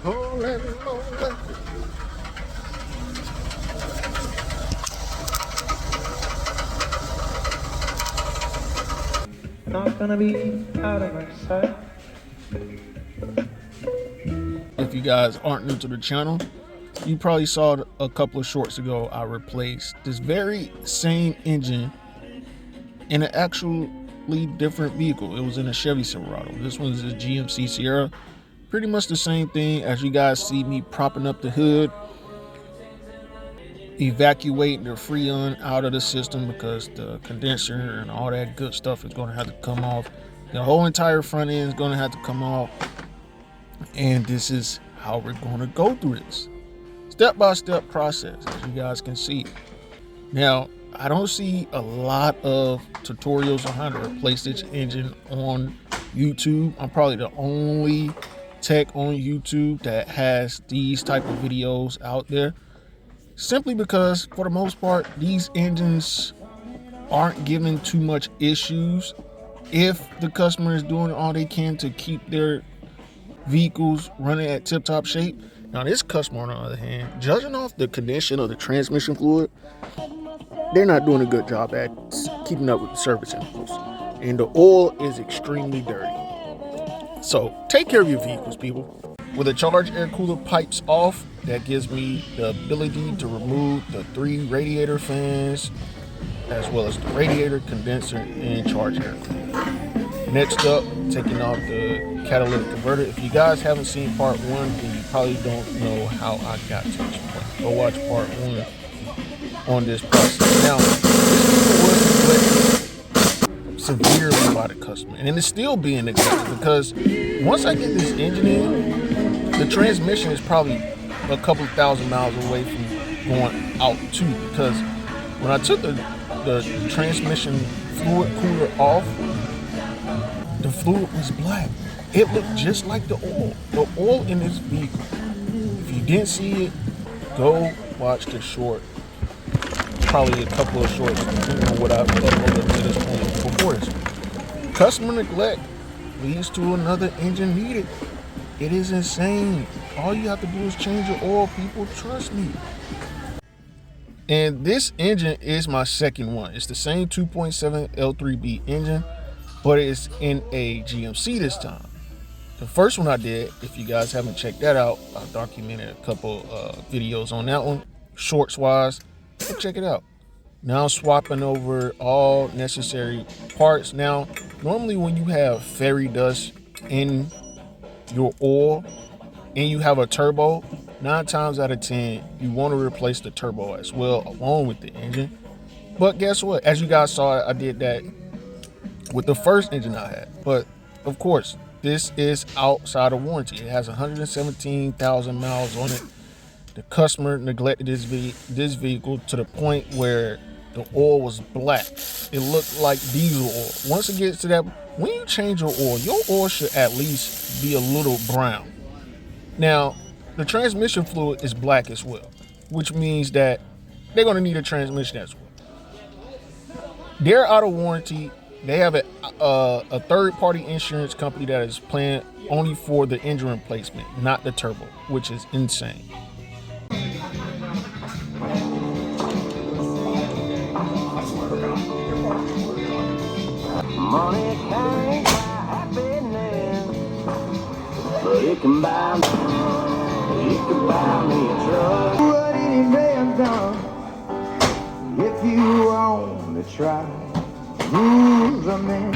holy moly. Not gonna be out of my sight. If you guys aren't new to the channel, you probably saw a couple of shorts ago I replaced this very same engine in an actually different vehicle. It was in a Chevy Silverado. This one is a GMC Sierra. Pretty much the same thing. As you guys see me propping up the hood, evacuating the Freon out of the system because the condenser and all that good stuff is going to have to come off. The whole entire front end is going to have to come off. And this is how we're going to go through this. Step-by-step process, as you guys can see. Now, I don't see a lot of tutorials on how to replace this engine on YouTube. I'm probably the only tech on YouTube that has these type of videos out there. Simply because, for the most part, these engines aren't giving too much issues if the customer is doing all they can to keep their vehicles running at tip-top shape. Now, this customer, on the other hand, judging off the condition of the transmission fluid, they're not doing a good job at keeping up with the service intervals. And the oil is extremely dirty. So, take care of your vehicles, people. With the charge air cooler pipes off, that gives me the ability to remove the 3 radiator fans, as well as the radiator, condenser, and charge air cooler. Next up, taking off the catalytic converter. If you guys haven't seen part 1, then you probably don't know how I got to this point. Go watch part 1 on this process. Now, this was neglected severely by the customer, and it's still being neglected because once I get this engine in, the transmission is probably a couple thousand miles away from going out too. Because when I took the transmission fluid cooler off, the fluid was black. It looked just like the oil. The oil in this vehicle. If you didn't see it, go watch the short. Probably a couple of shorts, depending on what I've uploaded to this point before this. Customer neglect leads to another engine needed. It is insane. All you have to do is change your oil, people. Trust me. And this engine is my second one. It's the same 2.7 L3B engine, but it's in a GMC this time. The first one I did, if you guys haven't checked that out, I documented a couple videos on that one, shorts wise. Go check it out. Now swapping over all necessary parts. Now, normally when you have fairy dust in your oil and you have a turbo, 9 times out of 10, you want to replace the turbo as well along with the engine. But guess what? As you guys saw, I did that with the first engine I had. But of course, this is outside of warranty. It has 117,000 miles on it. The customer neglected this vehicle to the point where the oil was black. It looked like diesel oil. Once it gets to that, when you change your oil should at least be a little brown. Now, the transmission fluid is black as well, which means that they're going to need a transmission as well. They're out of warranty. They have a third-party insurance company that is paying only for the engine replacement, not the turbo, which is insane. Money can't buy happiness, but it can buy me a truck. What any damn done if you want to try? Who's a man?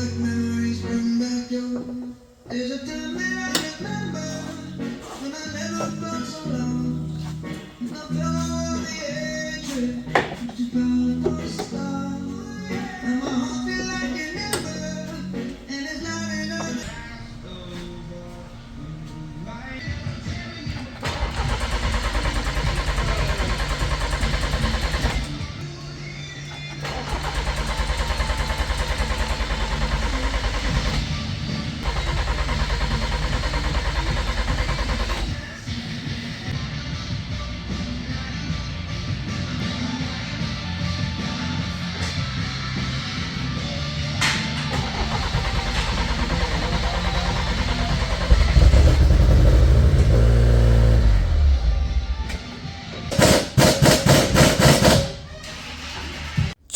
Memories bring back your. There's a time that I remember when I never felt so long. I felt the edge, but you found the star. And my heart feel like it never, and it's not enough.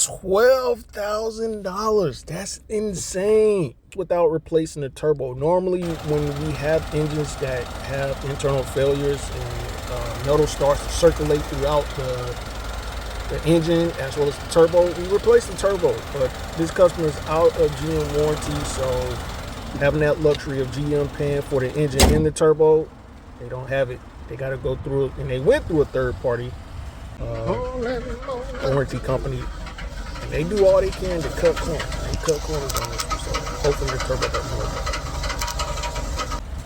$12,000. That's insane. Without replacing the turbo. Normally, when we have engines that have internal failures and metal starts to circulate throughout the engine as well as the turbo, we replace the turbo. But this customer is out of GM warranty, so having that luxury of GM paying for the engine and the turbo, they don't have it. They got to go through it, and they went through a third-party warranty company, and they do all they can to cut corners. They cut corners on this one, so hopefully the turbo doesn't work.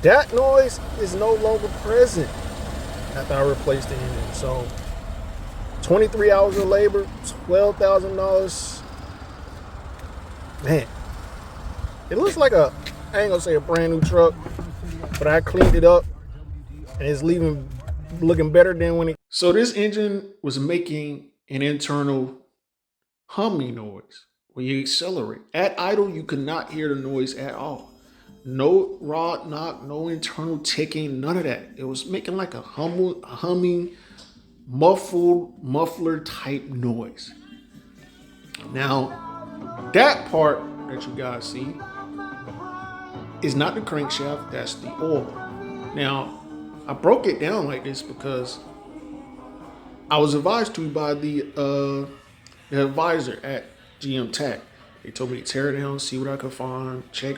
That noise is no longer present after I replaced the engine. So 23 hours of labor, $12,000. Man, it looks like I ain't gonna say a brand new truck, but I cleaned it up and it's looking better than when it. So this engine was making an internal humming noise when you accelerate. At idle, you could not hear the noise at all. No rod knock, no internal ticking, none of that. It was making like a humming, muffler type noise. Now, that part that you guys see is not the crankshaft, that's the oil. Now, I broke it down like this because I was advised to by the advisor at GM Tech. They told me to tear it down, see what I could find, check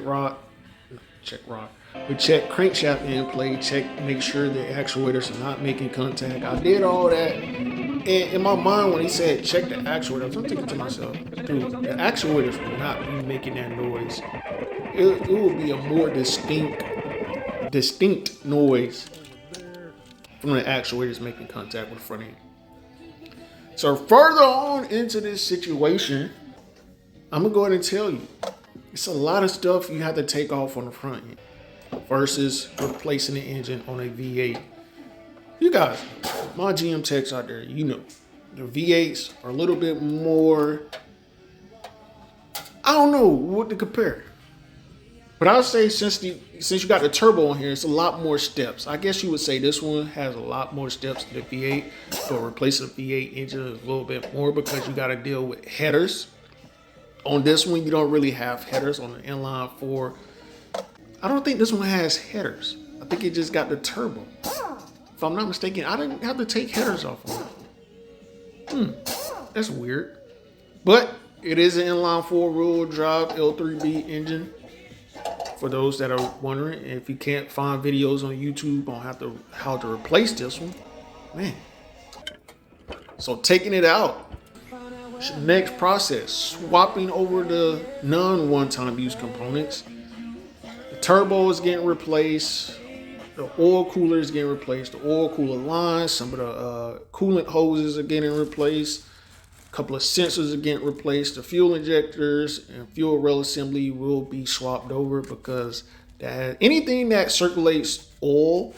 crankshaft end plate, make sure the actuators are not making contact. I did all that. And in my mind, when he said check the actuators, I'm thinking to myself, dude, the actuators will not be making that noise. It will be a more distinct noise from the actuators making contact with the front end. So further on into this situation, I'm gonna go ahead and tell you, it's a lot of stuff you have to take off on the front end versus replacing the engine on a V8. You guys, my GM techs out there, you know, the V8s are a little bit more, I don't know what to compare. But I'll say since you got the turbo on here, it's a lot more steps. I guess you would say this one has a lot more steps than the V8, but replacing a V8 engine is a little bit more because you got to deal with headers. On this one, you don't really have headers on the inline 4. I don't think this one has headers. I think it just got the turbo. If I'm not mistaken, I didn't have to take headers off on that. That's weird. But it is an inline 4 rear-wheel drive L3B engine. For those that are wondering, if you can't find videos on YouTube on how to replace this one, man. So taking it out. Next process, swapping over the non-one-time use components. The turbo is getting replaced. The oil cooler is getting replaced. The oil cooler lines, some of the coolant hoses are getting replaced. A couple of sensors are getting replaced. The fuel injectors and fuel rail assembly will be swapped over because anything that circulates oil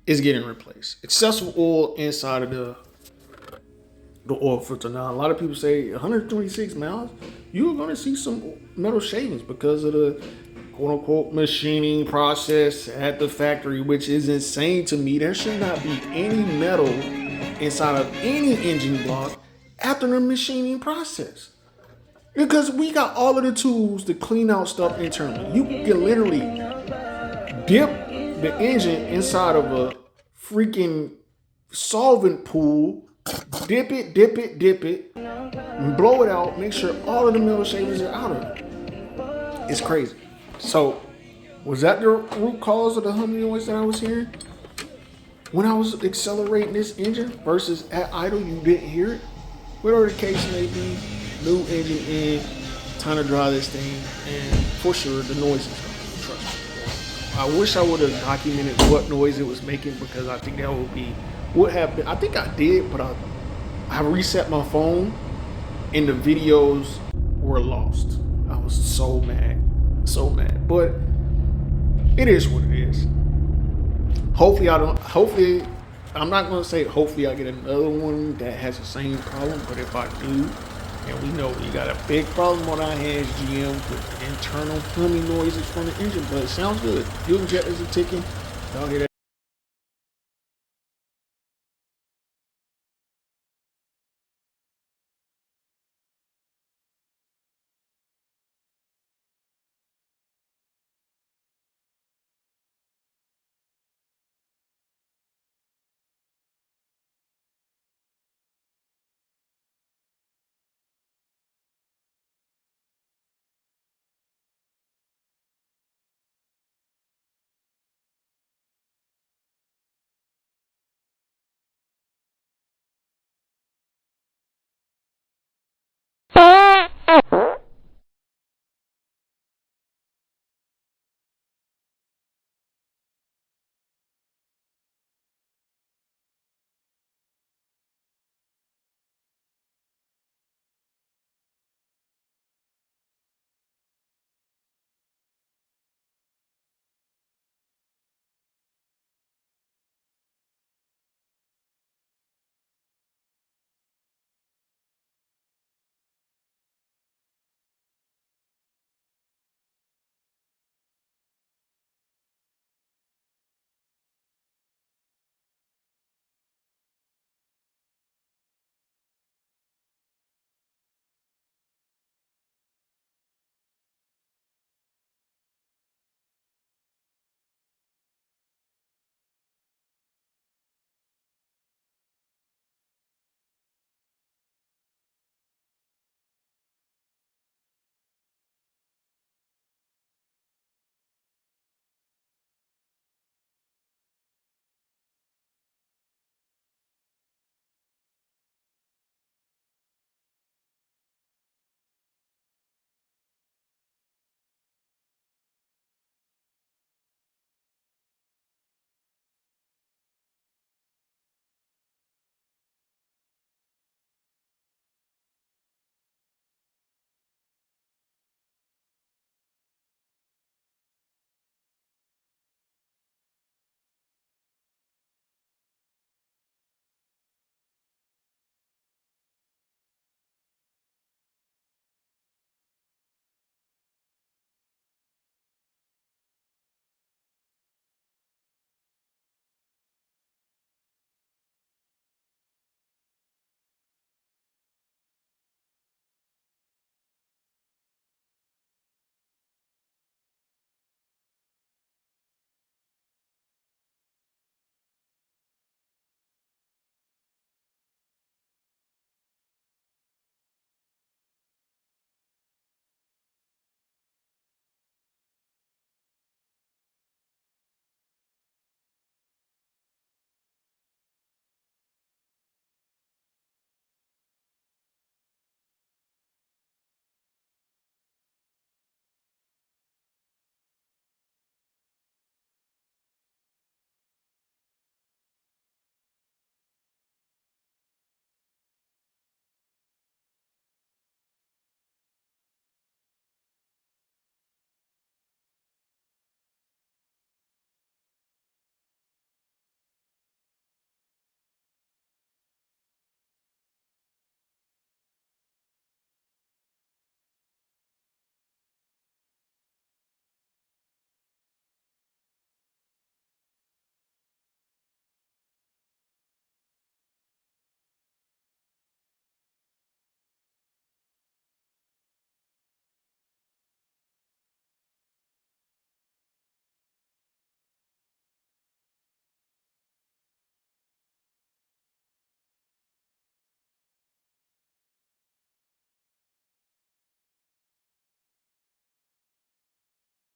is getting replaced. Excessive oil inside of the oil filter. Now, a lot of people say 126 miles, you're going to see some metal shavings because of the quote-unquote machining process at the factory, which is insane to me. There should not be any metal inside of any engine block after the machining process. Because we got all of the tools to clean out stuff internally. You can literally dip the engine inside of a freaking solvent pool, dip it, and blow it out, make sure all of the metal shavings are out of it. It's crazy. So, was that the root cause of the humming noise that I was hearing? When I was accelerating this engine versus at idle, you didn't hear it? Whatever the case may be, new engine in, time to dry this thing, and for sure, the noise is gone. Trust me. I wish I would have documented what noise it was making because I think that would be what happened. I think I did, but I reset my phone and the videos were lost. I was so mad. But it is what it is. Hopefully I'm not going to say hopefully I get another one that has the same problem, but if I do, and we know we got a big problem on our hands, GM, with internal humming noises from the engine, but it sounds good. Fuel injectors are ticking. Y'all hear that?